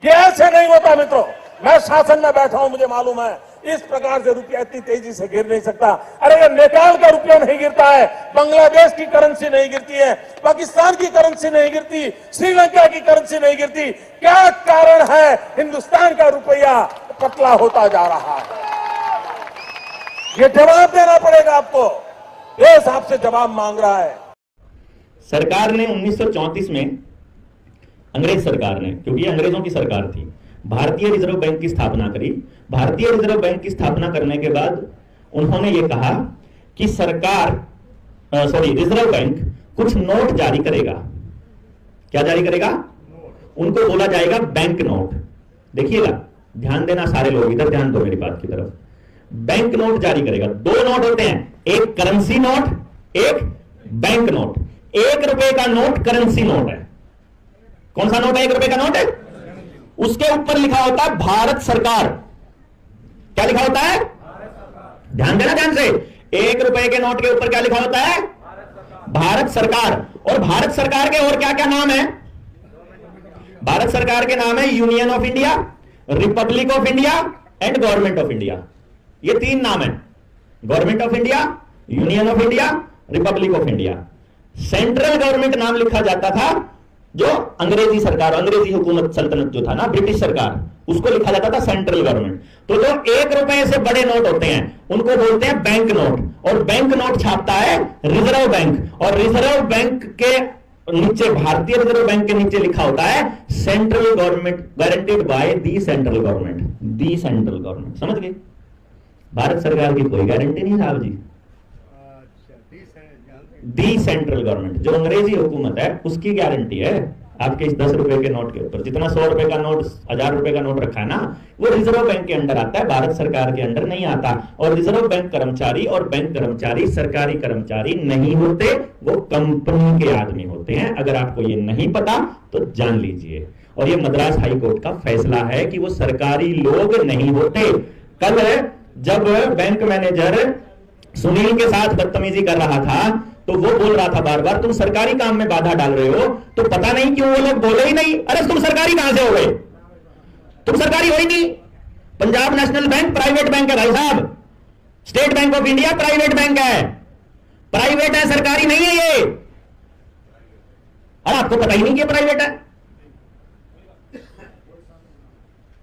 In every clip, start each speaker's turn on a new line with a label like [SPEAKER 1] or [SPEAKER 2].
[SPEAKER 1] कि ऐसे नहीं होता मित्रों। मैं शासन में बैठा हूं, मुझे मालूम है इस प्रकार से रुपया इतनी तेजी से गिर नहीं सकता। अरे ये नेपाल का रुपया नहीं गिरता है, बांग्लादेश की करेंसी नहीं गिरती है, पाकिस्तान की करेंसी नहीं गिरती, श्रीलंका की करेंसी नहीं गिरती। क्या कारण है हिंदुस्तान का रुपया पतला होता जा रहा है? ये जवाब देना पड़ेगा आपको। देश आपसे जवाब मांग रहा है।
[SPEAKER 2] सरकार ने 1934 में, अंग्रेज सरकार ने, क्योंकि ये अंग्रेजों की सरकार थी, भारतीय रिजर्व बैंक की स्थापना करी। भारतीय रिजर्व बैंक की स्थापना करने के बाद उन्होंने ये कहा कि रिजर्व बैंक कुछ नोट जारी करेगा। क्या जारी करेगा? उनको बोला जाएगा बैंक नोट। देखिएगा, ध्यान देना सारे लोग, इधर ध्यान दो मेरी बात की तरफ। बैंक नोट जारी करेगा। दो नोट होते हैं, एक करेंसी नोट, एक बैंक नोट। 1 रुपए का नोट करेंसी नोट है। कौन सा नोट है? 1 रुपए का नोट है। उसके ऊपर लिखा होता है भारत सरकार। क्या लिखा होता है? ध्यान देना ध्यान से। 1 रुपए के नोट के ऊपर क्या लिखा होता है? भारत सरकार। और भारत सरकार के और क्या क्या नाम है? भारत सरकार के नाम है union of India, Republic of India and government of India. ये 3 नाम है, government of India, union of India, Republic of India. Central government नाम लिखा जाता था जो अंग्रेजी सरकार, अंग्रेजी हुकूमत सल्तनत जो था ना, ब्रिटिश सरकार, उसको लिखा जाता था सेंट्रल गवर्नमेंट। तो जो 1 रुपए से बड़े नोट होते हैं उनको बोलते हैं बैंक नोट। और बैंक नोट छापता है रिजर्व बैंक। और रिजर्व बैंक के नीचे, भारतीय रिजर्व बैंक के नीचे लिखा होता है central government guaranteed by the central government. The central government, समझ गए? भारत सरकार की कोई गारंटी नहीं साहब जी। दी सेंट्रल गवर्नमेंट, जो अंग्रेजी हुकूमत है, उसकी गारंटी है आपके इस 10 रुपए के नोट के ऊपर। जितना 100 रुपए का नोट, 1000 रुपए का नोट रखा है ना, वो रिजर्व बैंक के अंडर आता है, भारत सरकार के अंडर नहीं आता। और रिजर्व बैंक कर्मचारी और बैंक कर्मचारी सरकारी कर्मचारी नहीं होते, वो कंपनी के आदमी होते हैं। अगर आपको ये नहीं पता तो जान लीजिए। और ये मद्रास हाई कोर्ट का फैसला है कि वो सरकारी लोग नहीं होते। कल जब बैंक मैनेजर सुनील के साथ बदतमीजी कर रहा था तो वो बोल रहा था बार बार, तुम सरकारी काम में बाधा डाल रहे हो। तो पता नहीं क्यों वो लोग बोले ही नहीं, अरे तुम सरकारी कहां से हो गए? तुम सरकारी हो ही नहीं। Punjab national bank private bank है भाई साहब। State bank of India private bank है, प्राइवेट है, सरकारी नहीं है ये। और आपको पता ही नहीं कि प्राइवेट है।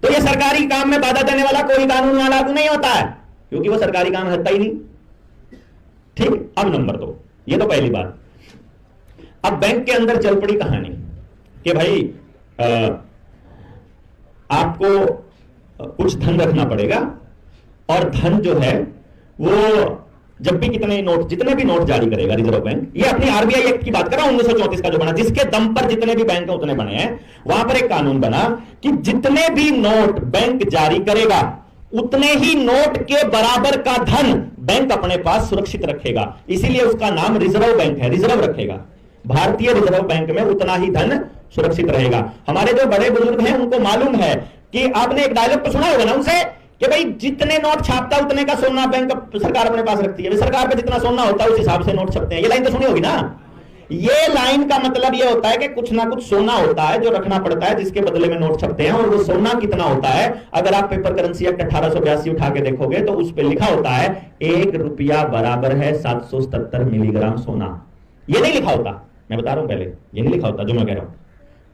[SPEAKER 2] तो ये सरकारी काम में बाधा देने वाला कोई कानून वहां लागू नहीं होता है, क्योंकि वो सरकारी काम होता ही नहीं। ठीक, अब नंबर 2, ये तो पहली बात। अब बैंक के अंदर चल पड़ी कहानी कि भाई आपको कुछ धन रखना पड़ेगा, और धन जो है वो जब भी जितने भी नोट जारी करेगा रिजर्व बैंक, ये अपनी आरबीआई एक्ट की बात कर रहा हूं 1934 का जो बना, जिसके दम पर जितने भी बैंक उतने बने हैं, वहां पर एक कानून बना कि जितने भी नोट बैंक जारी करेगा उतने ही नोट के बराबर का धन बैंक अपने पास सुरक्षित रखेगा। इसीलिए उसका नाम रिजर्व बैंक है, रिजर्व रखेगा। भारतीय रिजर्व बैंक में उतना ही धन सुरक्षित रहेगा। हमारे जो बड़े बुजुर्ग हैं उनको मालूम है कि आपने एक डायलॉग तो सुना होगा ना उनसे कि भाई जितने नोट छापता उतने का सोना बैंक सरकार अपने पास रखती है। सरकार पे जितना सोना होता है उस हिसाब से नोट छपते हैं। ये लाइन तो सुनी होगी ना। ये लाइन का मतलब ये होता है कि कुछ ना कुछ सोना होता है जो रखना पड़ता है, जिसके बदले में नोट छपते हैं। और वो सोना कितना होता है, अगर आप पेपर करेंसी एक्ट 1882 उठा के देखोगे तो उस पर लिखा होता है 1 रुपया बराबर है 777 मिलीग्राम सोना। ये नहीं लिखा होता, मैं बता रहा हूं पहले, ये नहीं लिखा होता जो मैं कह रहा हूं।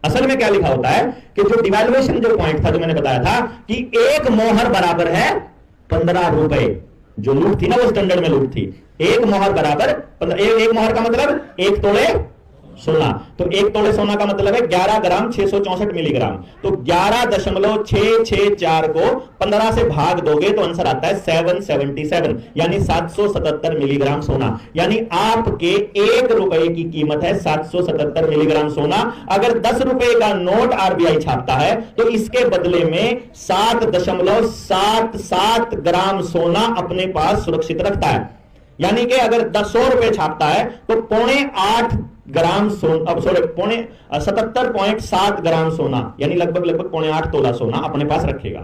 [SPEAKER 2] असल में क्या लिखा होता है कि जो डिवैल्यूएशन जो पॉइंट था जो मैंने बताया था कि 1 मोहर बराबर है 15 रुपए। जो लूट थी ना वो स्टैंडर्ड में लूट थी। 1 मोहर बराबर 1 मोहर का मतलब 1 तोले सोना। तो 1 तोले सोना का मतलब है 11 ग्राम 664 मिलीग्राम। तो 11.664 को 15 से भाग दोगे तो आंसर आता है 777, यानी 777 मिलीग्राम सोना। यानी आपके 1 रुपए की कीमत है 777 मिलीग्राम सोना। अगर 10 रुपए का नोट आरबीआई छापता है तो इसके बदले में 7.77 ग्राम सोना अपने पास सुरक्षित रखता है। यानी कि अगर 100 रुपए छापता है तो 0.8 ग्राम सोना, 77.7 ग्राम सोना, यानी लगभग 0.8 तोला सोना अपने पास रखेगा।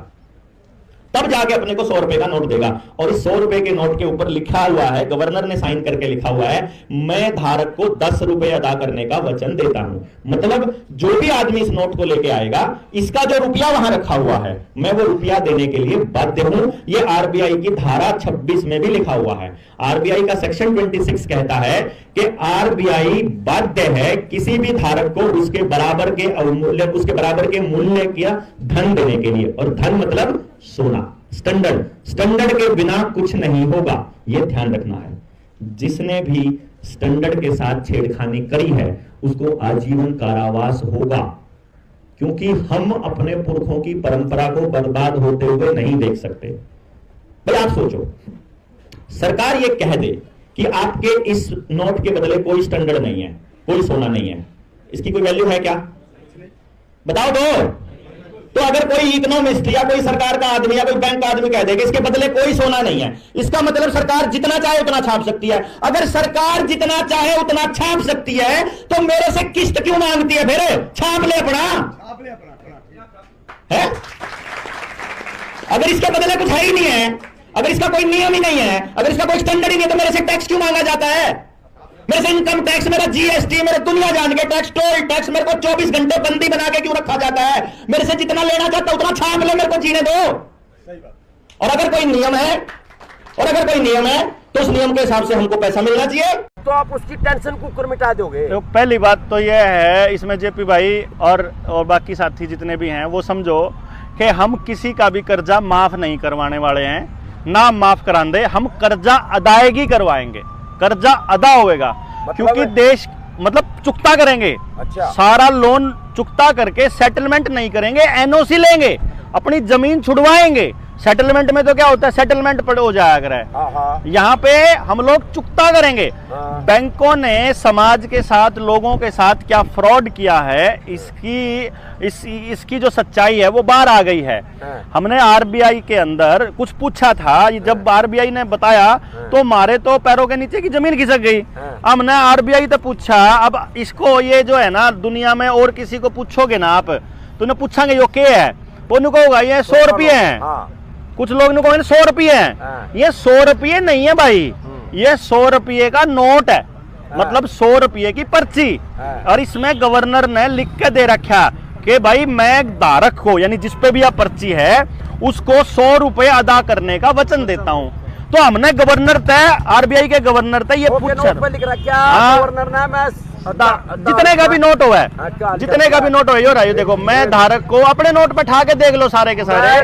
[SPEAKER 2] तब जाके अपने को 100 रुपए का नोट देगा। और इस 100 रुपए के नोट के ऊपर लिखा हुआ है, गवर्नर ने साइन करके लिखा हुआ है, मैं धारक को 10 रुपए अदा करने का वचन देता हूं। मतलब जो भी आदमी इस नोट को लेके आएगा, इसका जो रुपया वहां रखा हुआ है, मैं वो रुपया देने के लिए बाध्य हूं। ये आरबीआई की धारा 26 में भी लिखा हुआ है। आरबीआई का सेक्शन 26 कहता है कि आरबीआई बाध्य है किसी भी धारक को उसके बराबर के मूल्य का धन देने के लिए। और धन मतलब सोना, स्टैंडर्ड के बिना कुछ नहीं होगा, यह ध्यान रखना है। जिसने भी स्टैंडर्ड के साथ छेड़खानी करी है उसको आजीवन कारावास होगा, क्योंकि हम अपने पुरखों की परंपरा को बर्बाद होते हुए नहीं देख सकते। भाई आप सोचो, सरकार ये कह दे कि आपके इस नोट के बदले कोई स्टैंडर्ड नहीं है, कोई सोना नहीं है, इसकी कोई वैल्यू है क्या? बताओ तो अगर कोई इकोनॉमिस्ट या कोई सरकार का आदमी या कोई बैंक का आदमी कह दे कि इसके बदले कोई सोना नहीं है, इसका मतलब सरकार जितना चाहे उतना छाप सकती है। अगर सरकार जितना चाहे उतना छाप सकती है तो मेरे से किस्त क्यों मांगती है? फिर छाप ले अपना है। अगर इसके बदले कुछ है ही नहीं है, अगर इसका कोई नियम ही नहीं है, अगर इसका कोई स्टैंडर्ड ही नहीं है, तो मेरे से टैक्स क्यों मांगा जाता है? मेरे से इनकम टैक्स, मेरा जीएसटी, मेरे दुनिया जान के टैक्स, टोल टैक्स, मेरे को 24 घंटे बंदी बना के क्यों रखा जाता है? मेरे से जितना लेना चाहता उतना छाप ले, मेरे को जीने दो। और अगर कोई नियम है तो उस नियम के हिसाब से हमको पैसा मिलना चाहिए।
[SPEAKER 3] तो आप उसकी टेंशन कुकर मिटा दोगे।
[SPEAKER 4] तो पहली बात तो यह है, इसमें जेपी भाई और बाकी साथी जितने भी हैं वो समझो कि हम किसी का भी कर्जा माफ नहीं करवाने वाले हैं, ना माफ करांदे, हम कर्जा अदायगी करवाएंगे, कर्जा अदा होएगा। क्योंकि देश मतलब चुकता करेंगे।
[SPEAKER 3] अच्छा।
[SPEAKER 4] सारा लोन चुकता करके सेटलमेंट नहीं करेंगे, एनओसी लेंगे, अपनी जमीन छुड़वाएंगे। सेटलमेंट में तो क्या होता है, सेटलमेंट पर हो जाया करे। यहाँ पे हम लोग चुकता करेंगे। बैंकों ने समाज के साथ, लोगों के साथ क्या फ्रॉड किया है, इसकी जो सच्चाई है वो बाहर आ गई है। हमने आरबीआई के अंदर कुछ पूछा था, जब आरबीआई ने बताया तो हमारे तो पैरों के नीचे की जमीन खिसक गई। हमने आरबीआई से पूछा, अब इसको ये जो है ना, दुनिया में और किसी को पूछोगे ना आप, तो उन्हें पूछांगे यो क्या है, वो उनको होगा ये 100 रुपये है। कुछ लोग ने कहा 100 रुपये है, ये 100 रुपये नहीं है भाई, ये 100 रुपये का नोट है, मतलब 100 रुपये की पर्ची। और इसमें गवर्नर ने लिख के दे रखा कि भाई मैं धारक को, यानी जिस पे भी यह पर्ची है, उसको 100 रुपये अदा करने का वचन देता हूं। तो हमने गवर्नर तय, आरबीआई के गवर्नर तय ये पूछा,
[SPEAKER 3] गवर्नर ने मैं
[SPEAKER 4] जितने का भी नोट हुआ है, जितने का भी नोट हुआ है, देखो मैं धारक को अपने नोट पे ठा के देख लो सारे के सारे,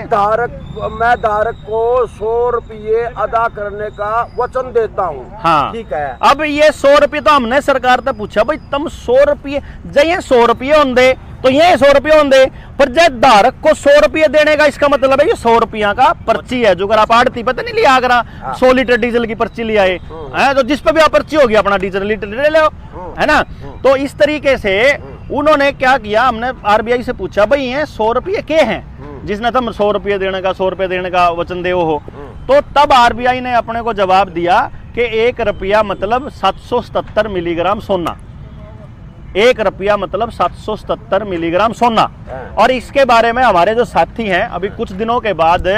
[SPEAKER 3] मैं धारक को 100 रुपये अदा करने का वचन देता हूँ।
[SPEAKER 4] हाँ
[SPEAKER 3] ठीक है।
[SPEAKER 4] अब ये 100 रुपये तो हमने सरकार से पूछा, भाई तुम 100 रुपये जय 100 रुपये होंगे तो ये 100 रुपये होंगे, पर जय धारक को 100 रुपये देने का इसका मतलब है ये 100 रुपया का पर्ची है। जो अगर आप आड़ती पता नहीं लिया, अगर 100 लीटर डीजल की पर्ची लिया है तो जिस पे भी आप पर्ची होगी अपना डीजल लीटर ले लो, है ना। तो इस तरीके से उन्होंने क्या किया, हमने आरबीआई से पूछा भाई ये 100 रुपये के हैं, जिसने तुम 100 रुपये देने का, 100 रुपये देने का वचन दे हो। तो तब आरबीआई ने अपने को जवाब दिया कि 1 रुपया मतलब 777 मिलीग्राम सोना, 1 रुपया मतलब 777 मिलीग्राम सोना। और इसके बारे में हमारे जो साथी हैं अभी कुछ दिनों के बाद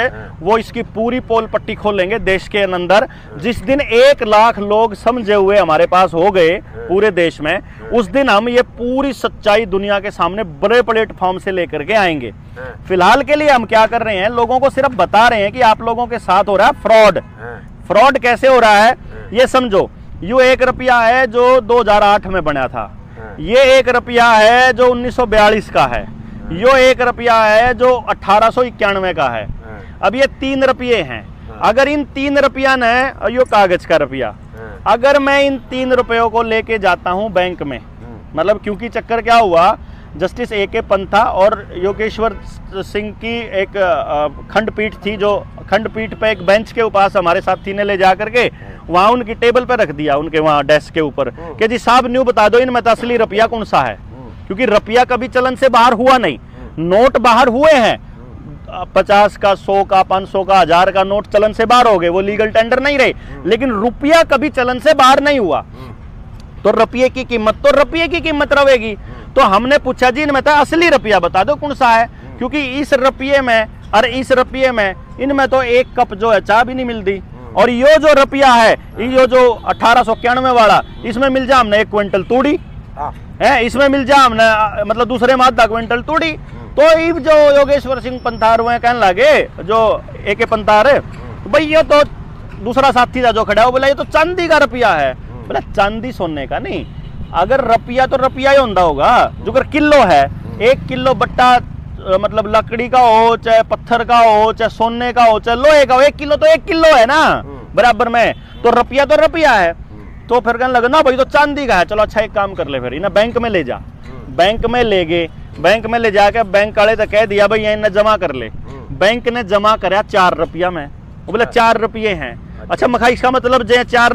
[SPEAKER 4] वो इसकी पूरी पोल पट्टी खोलेंगे देश के अंदर। जिस दिन 1 लाख लोग समझे हुए हमारे पास हो गए पूरे देश में, उस दिन हम ये पूरी सच्चाई दुनिया के सामने बड़े प्लेटफॉर्म से लेकर के आएंगे। फिलहाल के लिए हम क्या कर रहे हैं, लोगों को सिर्फ बता रहे हैं कि आप लोगों के साथ हो रहा है फ्रॉड। फ्रॉड कैसे हो रहा है ये समझो। यो 1 रुपया है जो 2008 में बना था, ये 1 रुपया है जो 1942 का है, यो 1 रुपया है जो 1891 का है। अब ये 3 रुपये हैं। अगर इन 3 रुपया ने, यो कागज का रुपया, अगर मैं इन 3 रुपयों को लेके जाता हूं बैंक में, मतलब क्योंकि चक्कर क्या हुआ, जस्टिस A.K. पंथा और योगेश्वर सिंह की एक खंडपीठ थी, जो खंडपीठ पे एक बेंच के पास हमारे साथी ने ले जा करके वहां उनकी टेबल पे रख दिया, उनके वहां डेस्क के ऊपर, कि जी साहब न्यू बता दो इनमें असली रुपया कौन सा है। क्योंकि रुपया कभी चलन से बाहर हुआ नहीं, नोट बाहर हुए हैं, 50 का, 100 का, 500 का, 1000 का नोट चलन से बाहर हो गए, वो लीगल टेंडर नहीं रहे, लेकिन रुपया कभी चलन से बाहर नहीं हुआ। तो रुपये की कीमत तो रुपये की कीमत रहेगी। तो हमने पूछा जी इनमें असली रुपया बता दो कौन सा है, क्योंकि इस रुपये में और इस रुपये में इनमें तो एक कप जो है चाय भी नहीं मिलती। और ये जो रुपया है, ये जो 1891 वाला, इसमें मिल जा हमने 1 क्विंटल तूड़ी है, इसमें मिल जा हमने मतलब दूसरे में आधा क्विंटल तूड़ी। तो ये जो योगेश्वर सिंह पंथार हुए कहने लगे, जो एक पंथार है, तो भाई ये तो दूसरा साथी था जो खड़ा है, बोला ये तो चांदी का रुपया है। बोला चांदी सोने का नहीं, अगर रुपया तो रुपया ही होगा। जो अगर किलो है, 1 किलो बट्टा मतलब लकड़ी का हो, चाहे पत्थर का हो, चाहे सोने का हो, चाहे लोहे का हो, 1 किलो तो 1 किलो है ना बराबर में। तो रुपया है। तो फिर कहने लगा ना भाई तो चांदी का है, चलो अच्छा एक काम कर ले, फिर इन्हें बैंक में ले जा। बैंक में ले गए, बैंक में ले जाके बैंक वाले तो कह दिया भाई इन्हें जमा कर ले। बैंक ने जमा कराया 4 रुपया में। वो बोला 4 रुपये हैं। अच्छा मखा, इसका मतलब जो 4